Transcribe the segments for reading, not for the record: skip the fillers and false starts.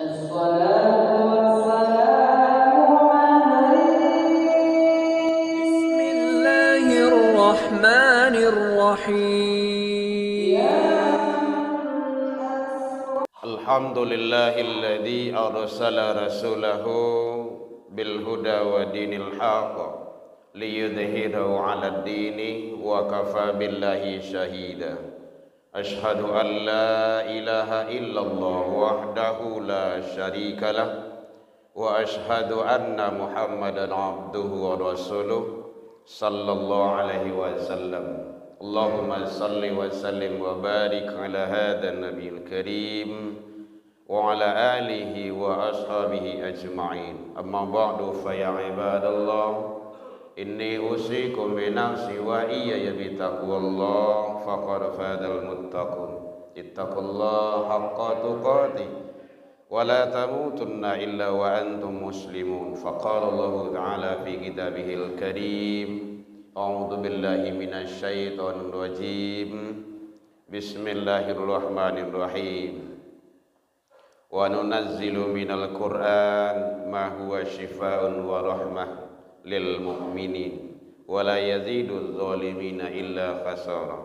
الصلاة والسلام عليك. بسم الله الرحمن الرحيم. الحمد لله الذي أرسل رسوله بالهدى ودين الحق ليظهره على الدين وكفى بالله شهيدا. أشهد أن لا إله إلا الله وحده لا شريك له وأشهد أن محمدا عبده ورسوله صلى الله عليه وسلم. اللهم صل وسلم وبارك على هذا النبي الكريم وعلى آله وأصحابه أجمعين. أما بعد فيا عباد الله إني أوصيكم بنفسي وإياي بتقوى الله فقد فاز المتقون. اتقوا الله حق تقاته ولا تموتن إلا وأنتم مسلمون. فقال الله تعالى في كتابه الكريم أعوذ بالله من الشيطان الرجيم بسم الله الرحمن الرحيم وننزل من القرآن ما هو شفاء ورحمة للمؤمنين ولا يزيد الظالمين إلا خسارا.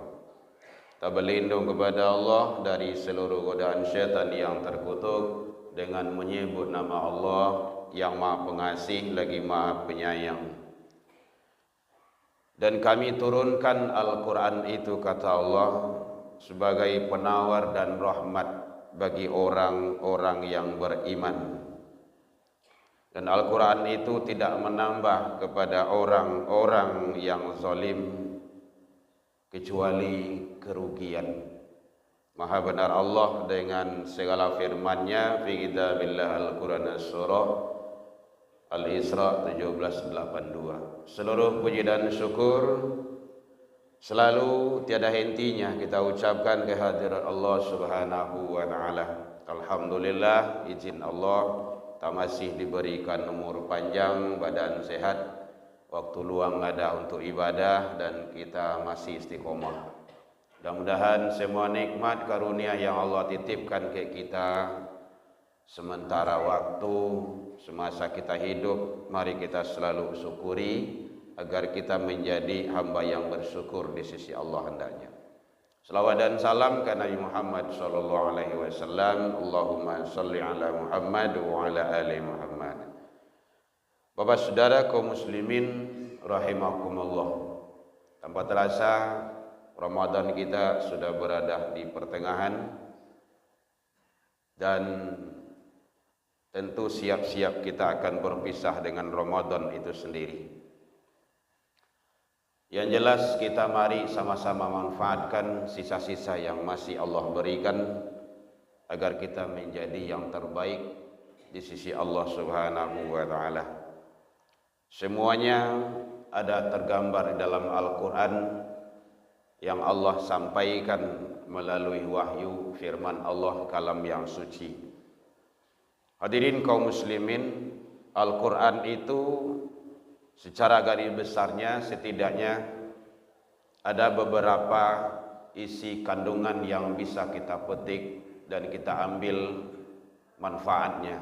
Kita berlindung kepada Allah dari seluruh godaan syaitan yang terkutuk dengan menyebut nama Allah yang Maha Pengasih lagi Maha Penyayang. Dan kami turunkan Al-Quran itu, kata Allah, sebagai penawar dan rahmat bagi orang-orang yang beriman. Dan Al-Quran itu tidak menambah kepada orang-orang yang zalim kecuali kerugian. Maha benar Allah dengan segala firman-Nya fi kitabillah Al-Quran Surah Al-Isra 17:82. Seluruh puji dan syukur selalu tiada hentinya kita ucapkan kehadirat Allah Subhanahu wa taala. Alhamdulillah, izin Allah kita masih diberikan umur panjang, badan sehat, waktu luang ada untuk ibadah, dan kita masih istiqomah. Mudah-mudahan semua nikmat karunia yang Allah titipkan ke kita sementara waktu, semasa kita hidup, mari kita selalu syukuri agar kita menjadi hamba yang bersyukur di sisi Allah hendaknya. Salawat dan salam ke Nabi Muhammad sallallahu alaihi wasallam. Allahumma shalli ala Muhammad wa ala ali Muhammad. Bapak saudara kaum muslimin rahimakumullah. Tanpa terasa Ramadan kita sudah berada di pertengahan, dan tentu siap-siap kita akan berpisah dengan Ramadan itu sendiri. Yang jelas kita mari sama-sama manfaatkan sisa-sisa yang masih Allah berikan agar kita menjadi yang terbaik di sisi Allah Subhanahu wa taala. Semuanya ada tergambar di dalam Al-Quran yang Allah sampaikan melalui wahyu firman Allah, kalam yang suci. Hadirin kaum muslimin, Al-Quran itu secara garis besarnya setidaknya ada beberapa isi kandungan yang bisa kita petik dan kita ambil manfaatnya.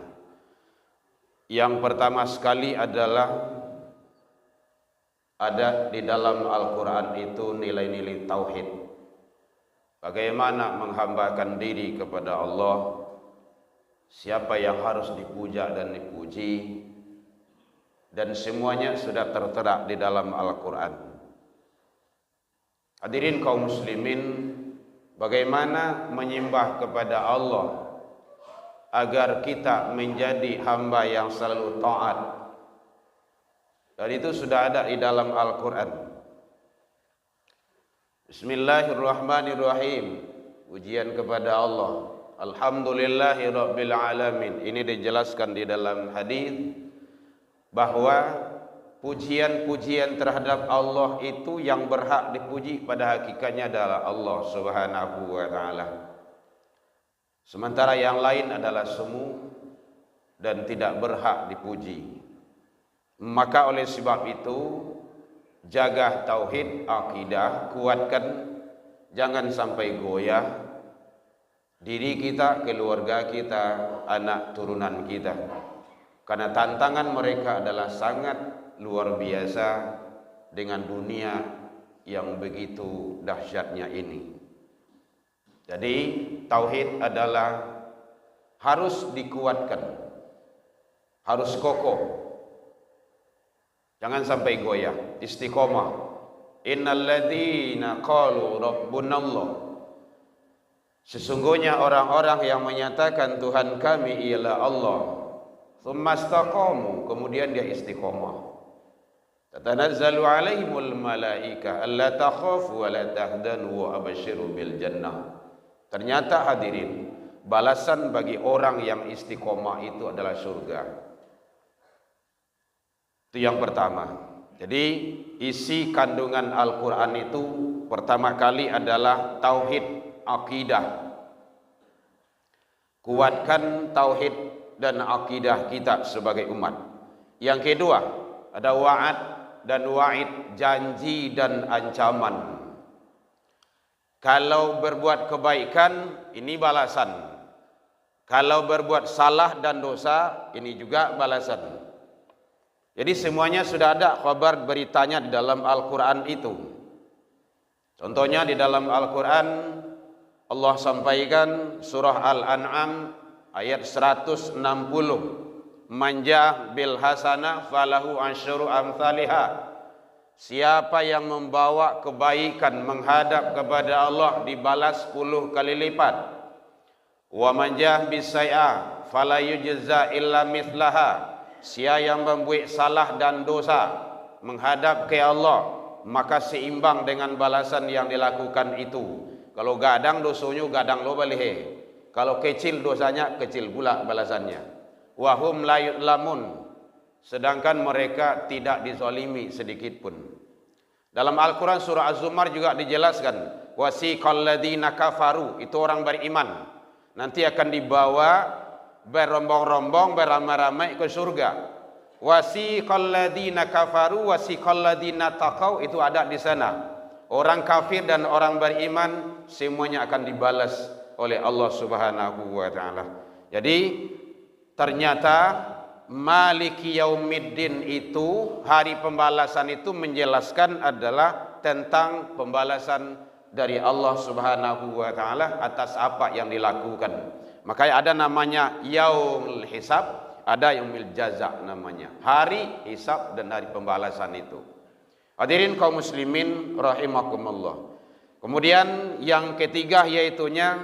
Yang pertama sekali adalah ada di dalam Al-Quran itu nilai-nilai tauhid. Bagaimana menghambakan diri kepada Allah, siapa yang harus dipuja dan dipuji, dan semuanya sudah tertera di dalam Al-Quran. Hadirin kaum muslimin, bagaimana menyembah kepada Allah agar kita menjadi hamba yang selalu taat, dan itu sudah ada di dalam Al-Quran. Bismillahirrahmanirrahim. Pujian kepada Allah. Alhamdulillahi rabbil alamin. Ini dijelaskan di dalam hadis bahwa pujian-pujian terhadap Allah itu yang berhak dipuji pada hakikatnya adalah Allah Subhanahu wa taala. Sementara yang lain adalah semu dan tidak berhak dipuji. Maka oleh sebab itu jaga tauhid, akidah, kuatkan, jangan sampai goyah, diri kita, keluarga kita, anak turunan kita. Karena tantangan mereka adalah sangat luar biasa dengan dunia yang begitu dahsyatnya ini. Jadi tauhid adalah harus dikuatkan, harus kokoh. Jangan sampai goyah, istiqomah. Innal ladzina qalu rabbunallah. Sesungguhnya orang-orang yang menyatakan Tuhan kami ialah Allah, tsumma istaqamu, kemudian dia istiqomah. Tatanazzalu alaihimul malaika alla takhafu wa la tahzanu wa abshiru bil jannah. Ternyata hadirin, balasan bagi orang yang istiqomah itu adalah surga. Itu yang pertama. Jadi isi kandungan Al-Quran itu pertama kali adalah tauhid akidah. Kuatkan tauhid dan akidah kita sebagai umat. Yang kedua, ada wa'ad dan wa'id, janji dan ancaman. Kalau berbuat kebaikan, ini balasan. Kalau berbuat salah dan dosa, ini juga balasan. Jadi semuanya sudah ada kabar beritanya di dalam Al-Quran itu. Contohnya di dalam Al-Quran Allah sampaikan surah Al-An'am ayat 160. Manja bil hasanah falahu asyru amsalihah. Siapa yang membawa kebaikan menghadap kepada Allah dibalas 10 kali lipat. Wa manja bis sayyi'ah fala yujza illa mithlaha. Siapa yang membuat salah dan dosa menghadap ke Allah, maka seimbang dengan balasan yang dilakukan itu. Kalau gadang dosanya gadang lo balik. Kalau kecil dosanya kecil pula balasannya. Wahum la yudlamun, sedangkan mereka tidak dizalimi sedikit pun. Dalam Al-Quran surah Az-Zumar juga dijelaskan, wasiqal ladzina kafaru, itu orang beriman, nanti akan dibawa berombong-rombong, beramai-ramai ke surga. Wasiqal ladzina kafaru wasiqal ladzina taqau, itu ada di sana. Orang kafir dan orang beriman semuanya akan dibalas oleh Allah Subhanahu wa taala. Jadi ternyata Maliki Yaumiddin itu, hari pembalasan itu menjelaskan adalah tentang pembalasan dari Allah Subhanahu wa taala atas apa yang dilakukan. Makanya ada namanya Yaumul Hisab, ada Yaumul Jaza namanya. Hari hisab dan hari pembalasan itu. Hadirin kaum muslimin rahimakumullah. Kemudian yang ketiga yaitunya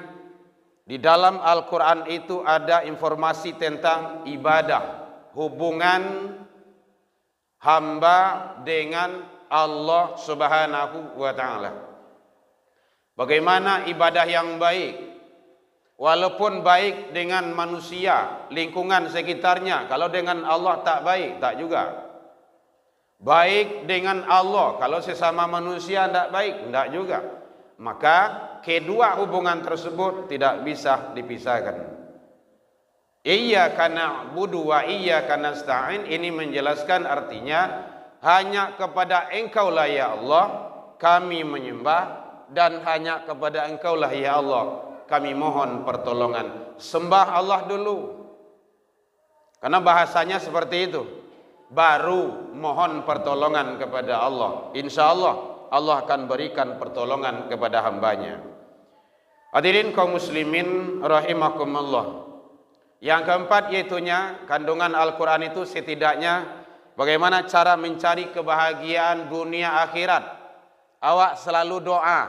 di dalam Al-Quran itu ada informasi tentang ibadah, hubungan hamba dengan Allah Subhanahu wa taala. Bagaimana ibadah yang baik? Walaupun baik dengan manusia, lingkungan sekitarnya, kalau dengan Allah tak baik, tak juga. Baik dengan Allah, kalau sesama manusia tidak baik, tidak juga. Maka kedua hubungan tersebut tidak bisa dipisahkan. Iyyaka na'budu wa iyyaka nasta'in, ini menjelaskan artinya hanya kepada Engkau lah ya Allah kami menyembah, dan hanya kepada Engkau lah ya Allah kami mohon pertolongan. Sembah Allah dulu, karena bahasanya seperti itu, baru mohon pertolongan kepada Allah. Insya Allah Allah akan berikan pertolongan kepada hambanya. Hadirin kaum muslimin rahimakumullah. Yang keempat yaitunya kandungan Al-Quran itu setidaknya bagaimana cara mencari kebahagiaan dunia akhirat. Awak selalu doa,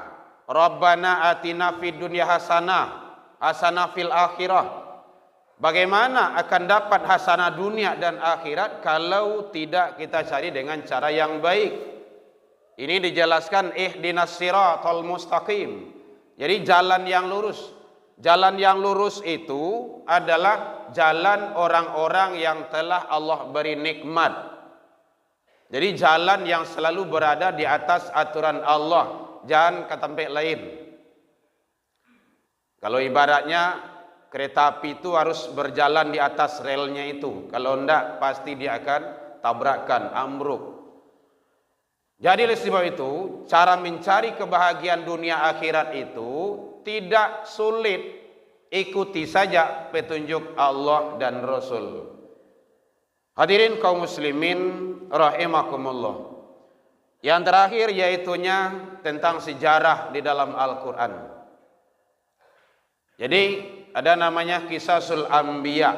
Rabbana atina fid dunya hasanah, hasanah fil akhirah. Bagaimana akan dapat hasanah dunia dan akhirat kalau tidak kita cari dengan cara yang baik? Ini dijelaskan ihdinas siratal mustaqim. Jadi jalan yang lurus. Jalan yang lurus itu adalah jalan orang-orang yang telah Allah beri nikmat. Jadi jalan yang selalu berada di atas aturan Allah, jangan ke tempat lain. Kalau ibaratnya kereta api itu harus berjalan di atas relnya itu. Kalau enggak pasti dia akan tabrakan, ambruk. Jadi oleh sebab itu, cara mencari kebahagiaan dunia akhirat itu tidak sulit. ikuti saja petunjuk Allah dan Rasul. Hadirin kaum muslimin rahimakumullah. Yang terakhir yaitunya tentang sejarah di dalam Al-Quran. Jadi ada namanya Qisasul Anbiya,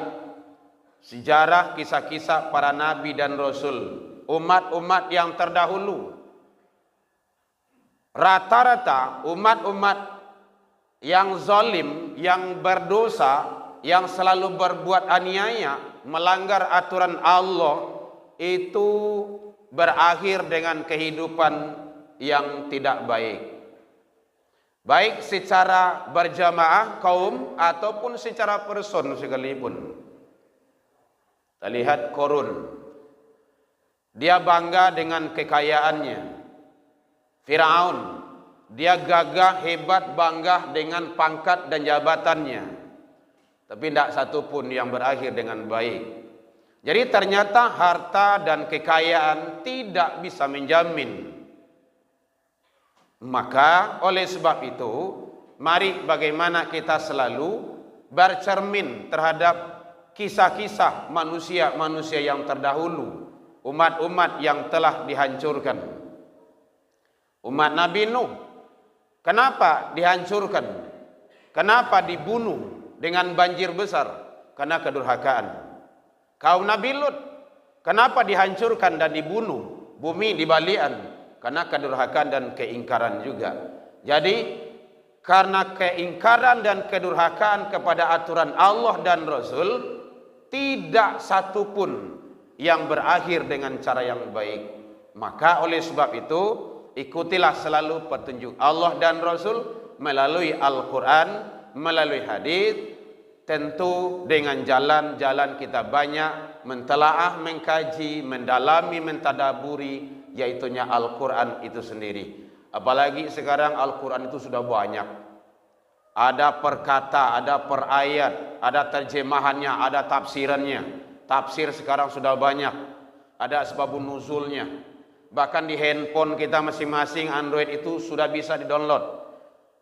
sejarah kisah-kisah para nabi dan rasul, umat-umat yang terdahulu. Rata-rata umat-umat yang zalim, yang berdosa, yang selalu berbuat aniaya, melanggar aturan Allah, itu berakhir dengan kehidupan yang tidak baik. Baik secara berjamaah kaum ataupun secara person sekalipun. Kita lihat Qarun. Dia bangga dengan kekayaannya. Firaun, dia gagah, hebat, bangga dengan pangkat dan jabatannya. Tapi tidak satu pun yang berakhir dengan baik. Jadi ternyata harta dan kekayaan tidak bisa menjamin. Maka oleh sebab itu, mari bagaimana kita selalu bercermin terhadap kisah-kisah manusia-manusia yang terdahulu, umat-umat yang telah dihancurkan. Umat Nabi Nuh, kenapa dihancurkan? Kenapa dibunuh dengan banjir besar? Karena kedurhakaan. Kaum Nabi Lut, kenapa dihancurkan dan dibunuh? Bumi dibalian. Karena kedurhakaan dan keingkaran juga. Jadi karena keingkaran dan kedurhakaan kepada aturan Allah dan Rasul, tidak satu pun yang berakhir dengan cara yang baik. Maka oleh sebab itu, ikutilah selalu petunjuk Allah dan Rasul melalui Al-Quran, melalui hadis. Tentu dengan jalan-jalan kita banyak mentelaah, mengkaji, mendalami, mentadaburi, yaitunya Al-Quran itu sendiri. Apalagi sekarang Al-Quran itu sudah banyak. Ada per kata, ada per ayat, ada terjemahannya, ada tafsirannya. Tafsir sekarang sudah banyak. Ada asbabun nuzulnya. Bahkan di handphone kita masing-masing Android itu sudah bisa di-download.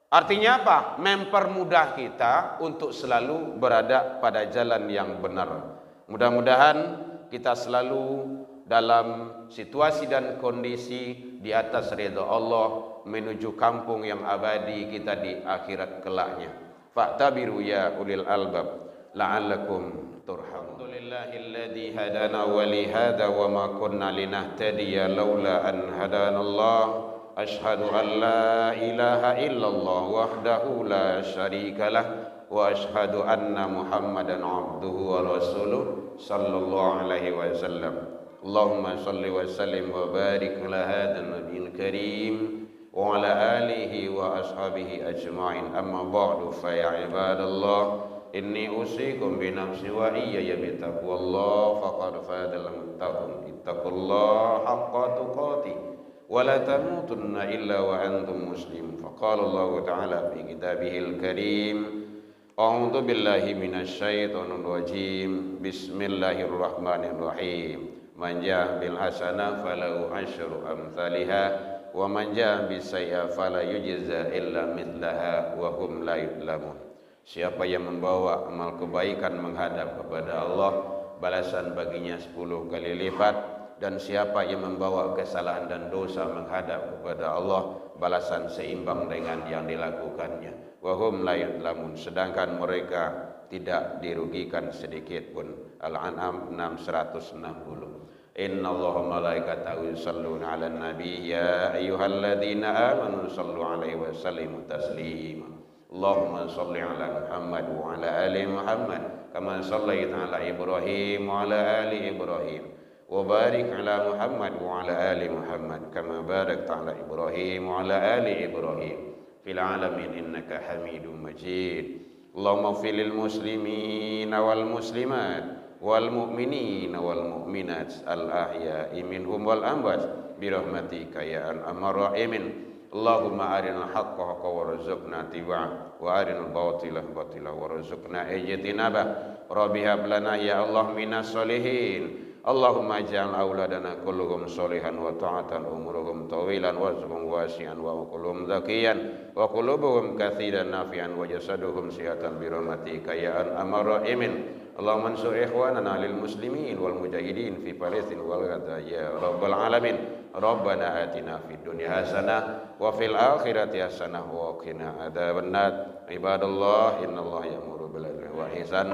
Artinya apa? Mempermudah kita untuk selalu berada pada jalan yang benar. Mudah-mudahan kita selalu dalam situasi dan kondisi di atas ridha Allah menuju kampung yang abadi kita di akhirat kelaknya. Fa'tabiru ya ulil albab la'allakum turhamun. Alhamdulillahilladzi hadana wa li hadza wa ma kunna linahtadiya laula an hadanallah. Ashhadu an la ilaha illallah wahdahu la syarika lah wa ashhadu anna Muhammadan abduhu wa rasuluh sallallahu alaihi wasallam. Allahumma salli wa sallim wa barik ala hadzal nabiyil karim wa ala alihi wa ashabihi ajma'in. Amma ba'du fa ya ibadallah, inni usikum bi nafsi wa iyaya bi taqwallah faqad fadal muttaqun. Ittaqullaha haqqa tuqatih wa la tamutunna illa wa antum muslimun. Faqala Allah ta'ala fi kitabihil karim, a'udzu billahi minasy syaithanir rajim. Bismillahirrahmanirrahim. Man jaa bil hasanah falahu asyru amsalha wa man jaa bis sayyi'ah fala yujza illa mithlaha wa hum la yudlamun. Siapa yang membawa amal kebaikan menghadap kepada Allah, balasan baginya 10 kali lipat. Dan siapa yang membawa kesalahan dan dosa menghadap kepada Allah, balasan seimbang dengan yang dilakukannya. Wa hum la yudlamun, sedangkan mereka tidak dirugikan sedikit pun. Al-An'am 660. Inna Allaha malaikatahu yusalluna 'alan nabi ya ayyuhalladzina amanu sallu 'alaihi wa sallimu taslima. Allahumma salli 'ala Muhammad wa 'ala ali Muhammad kama shallaita 'ala Ibrahim wa 'ala ali Ibrahim. Wa barik 'ala Muhammad wa 'ala ali Muhammad kama barakta 'ala Ibrahim wa 'ala ali Ibrahim fil 'alamin innaka Hamidum Majid. Allahumma ighfir lil muslimin wal muslimat wal mu'minin wal mu'minat al ahya'i minhum wal amwat bi rahmatika ya arhamar rahimin. Allahumma arinal haqqa haqqan warzuqna ittiba'ah wa arinal batila batila warzuqna ijtinabah. Rabbi hab lana ya Allah minas solihin. Allahumma ij'al auladana kulluhum sholihan wa ta'atan umuruhum tawilan wa rizqhum wasi'an wa kulluhum zakiyan wa qulubuhum katsiran nafi'an wa jasaduhum sihatan bi rahmatika ya arhamar rahimin. Allahumma ansur ikhwanana lil muslimin wal mujahidin fi Palestin wal Gaza ya rabbal alamin. Rabbana atina fid dunya hasanah wa fil akhirati hasanah wa qina adzabannar. Ibadallah innallaha ya'muru bil 'adli wal ihsan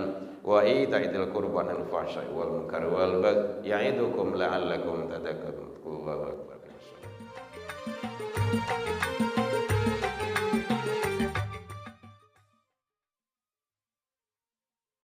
wa ita'idzil qurba wal fahsya'i wal munkari wal baghi ya'idukum la'allakum tadhakkarun. Allahu akbar.